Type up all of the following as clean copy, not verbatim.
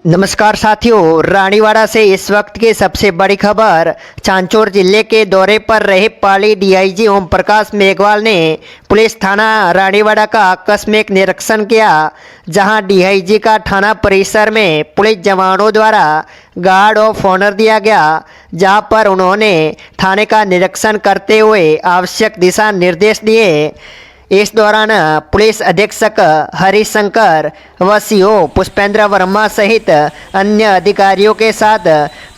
नमस्कार साथियों, रानीवाड़ा से इस वक्त की सबसे बड़ी खबर। चांचौर जिले के दौरे पर रहे पाली डीआईजी ओम प्रकाश मेघवाल ने पुलिस थाना रानीवाड़ा का आकस्मिक निरीक्षण किया, जहां डीआईजी का थाना परिसर में पुलिस जवानों द्वारा गार्ड ऑफ ऑनर दिया गया, जहां पर उन्होंने थाने का निरीक्षण करते हुए आवश्यक दिशा निर्देश दिए। इस दौरान पुलिस अधीक्षक हरिशंकर व सीओ पुष्पेंद्र वर्मा सहित अन्य अधिकारियों के साथ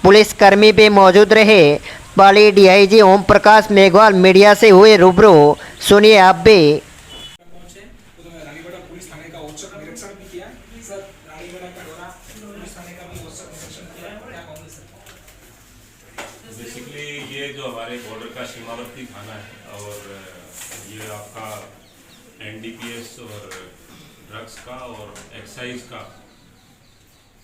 पुलिसकर्मी भी मौजूद रहे। पाली डीआईजी ओम प्रकाश मेघवाल मीडिया से हुए रूबरू, सुनिए आप भी। पहुंचे तो रानीवाड़ा पुलिस थाने का औचक निरीक्षण भी किया। सर, रानीवाड़ा का दौरा पुलिस थाने का भी औचक निरीक्षण किया है, क्या कहोगे सर? बेसिकली ये जो हमारे बॉर्डर का सीमावर्ती थाना है और ये आपका एनडीपीएस और ड्रग्स का और एक्साइज का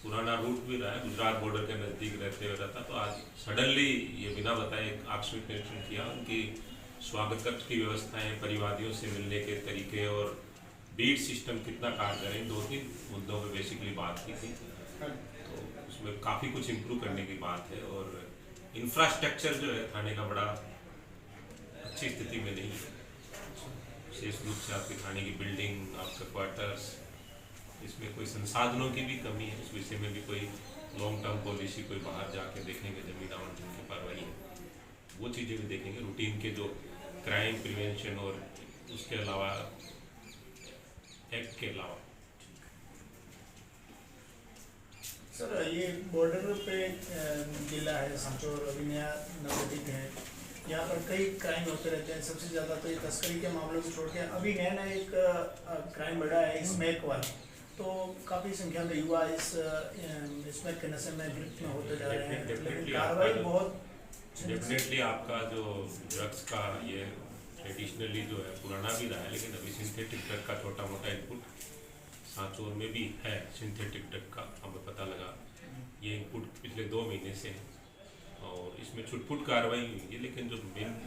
पुराना रूट भी रहा है, गुजरात बॉर्डर के नज़दीक रहते हुए रहता। तो आज सडनली ये बिना बताए एक आकस्मिक निरीक्षण किया। उनकी स्वागत कक्ष की व्यवस्थाएं, परिवादियों से मिलने के तरीके और बीट सिस्टम कितना कारगर है, 2-3 मुद्दों पर बेसिकली बात की थी। तो उसमें काफ़ी कुछ इम्प्रूव करने की बात है और इंफ्रास्ट्रक्चर जो है थाने का बड़ा अच्छी स्थिति में नहीं है। विशेष रूप से आपके थाने की बिल्डिंग, आपका क्वार्टर्स, इसमें कोई संसाधनों की भी कमी है। इस विषय में भी कोई लॉन्ग टर्म पॉलिसी, कोई बाहर जाके देखेंगे जमीन आवंटन की कार्रवाई है, वो चीज़ें भी देखेंगे। रूटीन के जो क्राइम प्रिवेंशन और उसके अलावा एक्ट के अलावा। सर, ये बॉर्डर पे जिला है सांचौर, अभी नया नवगठित है, यहाँ पर कई क्राइम होते रहते हैं। सबसे ज़्यादा तो ये तस्करी के मामलों को छोड़ के अभी नया एक क्राइम बढ़ा है, स्मैक वाला। तो काफ़ी संख्या में युवा इस स्मैक के नशे में गिरफ्त में होते जा रहे हैं, लेकिन कार्रवाई बहुत। डेफिनेटली आपका जो ड्रग्स का ये ट्रेडिशनली जो है पुराना भी रहा है, लेकिन अभी सिंथेटिक ड्रग का छोटा मोटा इनपुट सांचौर में भी है। सिंथेटिक ड्रग का हमें पता लगा, ये इनपुट पिछले 2 महीने से है और इसमें छुटपुट कार्रवाई हुई है। लेकिन जो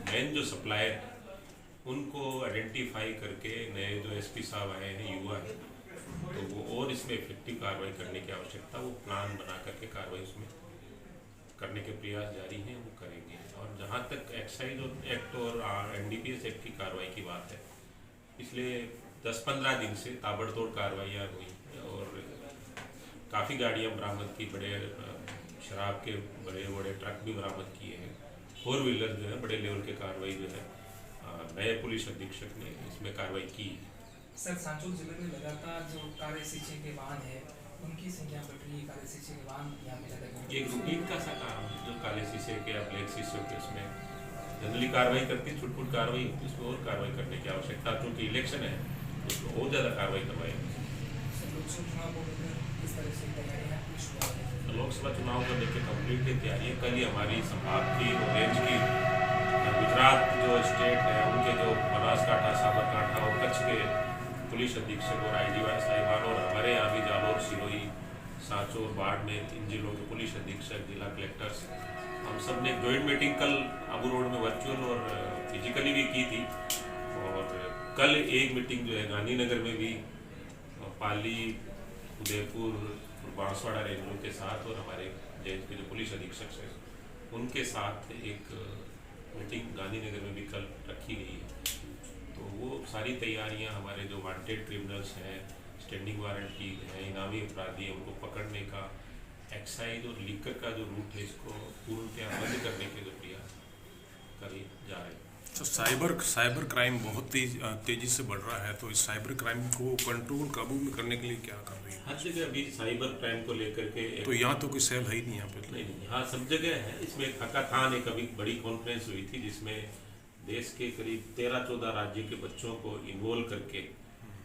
मेन जो सप्लायर उनको आइडेंटिफाई करके नए जो एसपी साहब आए हैं, युवा है, तो वो और इसमें इफेक्टिव कार्रवाई करने की आवश्यकता, वो प्लान बना करके कार्रवाई उसमें करने के प्रयास जारी हैं, वो करेंगे। और जहाँ तक एक्साइज एक्ट और एनडीपीएस एक्ट की कार्रवाई की बात है, पिछले 10-15 दिन से ताबड़तोड़ कार्रवाइयाँ हुई और काफ़ी गाड़ियाँ बरामद की, बड़े शराब के बड़े बड़े ट्रक भी बरामद किए हैं। 4 व्हीलर जो है बड़े लेवल के कार्रवाई जो है नए पुलिस अधीक्षक ने इसमें कार्रवाई की। सर, सांचौर जिले में लगातार जो काले शीशे के वाहन है, उनकी संख्या बढ़ रही है। काले शीशे के वाहन यहाँ पे ज़्यादा, ये रूटीन का सा काम है जो काले शीशे के या ब्लैक शीशे के, इसमें जनरली कार्रवाई करती, छुटपुट कार्रवाई होती, इसमें और कार्रवाई करने की आवश्यकता, क्योंकि इलेक्शन है उसमें और ज़्यादा कार्रवाई करवाएगी। लोकसभा चुनाव को लेकर किस तरह से तैयारियां शुरू हो गई? लोकसभा चुनाव को लेकर कम्प्लीटली तैयारी है। कल ही हमारी संभाग की और रेंज की गुजरात जो स्टेट है उनके जो बनासकांठा, साबरकांठा और कच्छ के पुलिस अधीक्षक और आईजीवाई साहिबान और हमारे यहाँ भी जालोर, सिरोही, सांचौर, बाड़मेर, इन जिलों के पुलिस अधीक्षक, जिला कलेक्टर्स, हम सब ने जॉइंट मीटिंग कल आबू रोड में वर्चुअल और फिजिकली भी की थी। और कल एक मीटिंग जो है गांधीनगर में भी पाली, उदयपुर, बांसवाड़ा रेंजों के साथ और हमारे रेंज के जो पुलिस अधीक्षक हैं उनके साथ एक मीटिंग गांधीनगर में भी कल रखी गई है। तो वो सारी तैयारियां, हमारे जो वांटेड क्रिमिनल्स हैं, स्टैंडिंग वारंटी हैं, इनामी अपराधी हैं, उनको पकड़ने का, एक्साइज और लीकर का जो रूट है इसको पूर्णतया बंद करने के जो प्रयास करे जा रहे हैं। तो साइबर क्राइम बहुत तेजी से बढ़ रहा है, तो इस साइबर क्राइम को कंट्रोल, काबू में करने के लिए क्या कर रही है? हर जगह अभी साइबर क्राइम को लेकर के तो यहाँ तो कोई सेल है ही नहीं यहाँ पे? नहीं, यहाँ सब जगह है। इसमें एक हकाथान, एक अभी बड़ी कॉन्फ्रेंस हुई थी जिसमें देश के करीब 13-14 राज्य के बच्चों को इन्वॉल्व करके,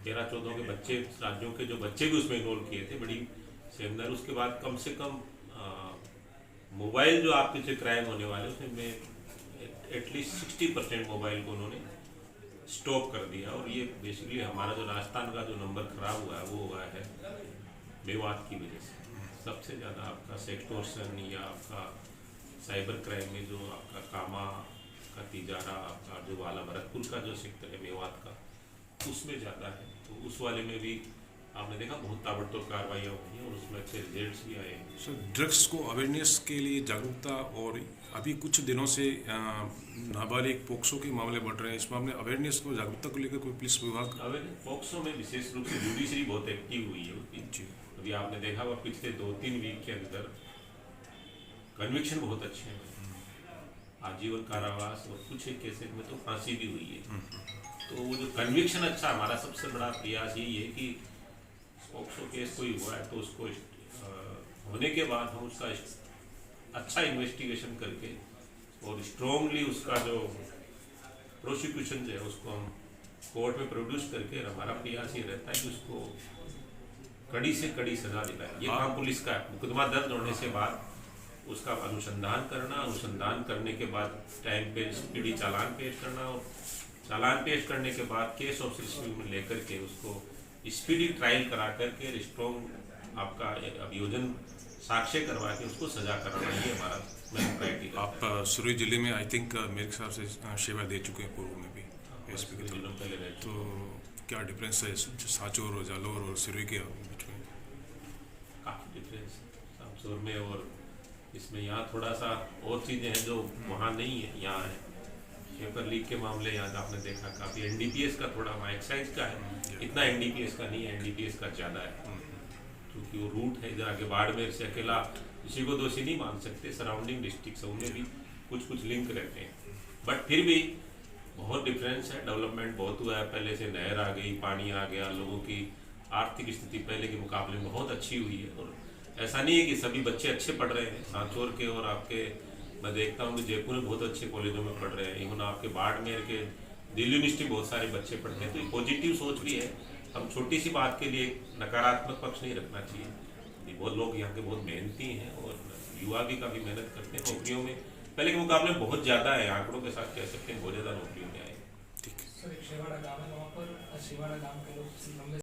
13-14 के बच्चे, राज्यों के जो बच्चे भी उसमें इन्वॉल्व किए थे, बड़ी सेमिनार। उसके बाद कम से कम मोबाइल जो आपके से क्राइम होने वाले उसमें एटलीस्ट 60% मोबाइल को उन्होंने स्टॉप कर दिया। और ये बेसिकली हमारा जो राजस्थान का जो नंबर खराब हुआ है वो हुआ है मेवात की वजह से। सबसे ज़्यादा आपका सेक्टोर्सन या आपका साइबर क्राइम में जो आपका कामा का तिजारा, आपका जो वाला भरतपुर का जो सेक्टर है मेवात का, उसमें ज़्यादा है। तो उस वाले में भी आपने देखा बहुत ताबड़तोड़ कार्रवाइयाँ हुई हैं और उसमें अच्छे रिजल्ट्स भी आए हैं। सर ड्रग्स को अवेयरनेस के लिए जागरूकता, और अभी कुछ दिनों से नाबालिग पोक्सो के मामले बढ़ रहे हैं, इस मामले अवेयरनेस को जागरूकता को लेकर कोई पुलिस विभाग? अब पॉक्सो में विशेष रूप से जुडिशरी बहुत एक्टिव हुई है उसकी। जी अभी आपने देखा हुआ पिछले 2-3 वीक के अंदर कन्विक्शन बहुत अच्छे हैं, आजीवन कारावास और कुछ एक केसेस में तो फांसी भी हुई है। तो वो जो कन्विक्शन अच्छा, हमारा सबसे बड़ा प्रयास यही है कि पॉक्सो केस कोई हुआ है तो उसको होने के बाद हम उसका अच्छा इन्वेस्टिगेशन करके और स्ट्रॉन्गली उसका जो प्रोसिक्यूशन जो है उसको हम कोर्ट में प्रोड्यूस करके, हमारा प्रयास ये रहता है कि उसको कड़ी से कड़ी सजा दिलाए। ये काम पुलिस का है। मुकदमा दर्ज होने से बाद उसका अनुसंधान करना, अनुसंधान करने के बाद टाइम पे स्पीडी चालान पेश करना, और चालान पेश करने के बाद केस ऑफिस में लेकर के उसको स्पीडी ट्रायल करा करके स्ट्रॉन्ग आपका अभियोजन साक्ष्य करवा के उसको सजा करवाना, ये हमारा मेन क्राइटेरिया। आप सुरई जिले में आई थिंक मेरे हिसाब से सेवा दे चुके हैं पूर्व में भी एसपी के तौर पर, तो क्या डिफरेंस है सांचौर और जालौर और सिरोही के बीच में? काफ़ी डिफरेंस सांचौर में और इसमें। यहाँ थोड़ा सा और चीज़ें हैं जो वहाँ नहीं है, यहाँ है। पेपर लीक के मामले यहाँ आपने देखा काफ़ी एनडीपीएस का थोड़ा वहाँ एक्साइज का है, इतना एनडीपीएस का नहीं है, एनडीपीएस का ज़्यादा है क्योंकि वो रूट है इधर आगे बाड़मेर से अकेला किसी को दोषी नहीं मान सकते। सराउंडिंग डिस्ट्रिक्ट है उनमें भी कुछ लिंक रहते हैं, बट फिर भी बहुत डिफरेंस है। डेवलपमेंट बहुत हुआ है, पहले से नहर आ गई, पानी आ गया, लोगों की आर्थिक स्थिति पहले के मुकाबले में बहुत अच्छी हुई है। और ऐसा नहीं है कि सभी बच्चे अच्छे पढ़ रहे हैं, सांचौर के और आपके मैं देखता हूँ कि जयपुर में बहुत अच्छे कॉलेजों में पढ़ रहे हैं, इवन आपके बाड़मेर के दिल्ली यूनिवर्सिटी बहुत सारे बच्चे पढ़ते हैं। तो ये पॉजिटिव सोच भी है। हम छोटी सी बात के लिए नकारात्मक पक्ष नहीं रखना चाहिए। बहुत लोग यहाँ के बहुत मेहनती हैं और युवा भी काफ़ी मेहनत करते हैं। नौकरियों में पहले के मुकाबले बहुत ज़्यादा है, आंकड़ों के साथ कह सकते हैं बहुत ज़्यादा नौकरियों में आए। सर एक शेवाड़ा गाँव है, वहाँ पर शेवाड़ा गाँव के लोग लंबे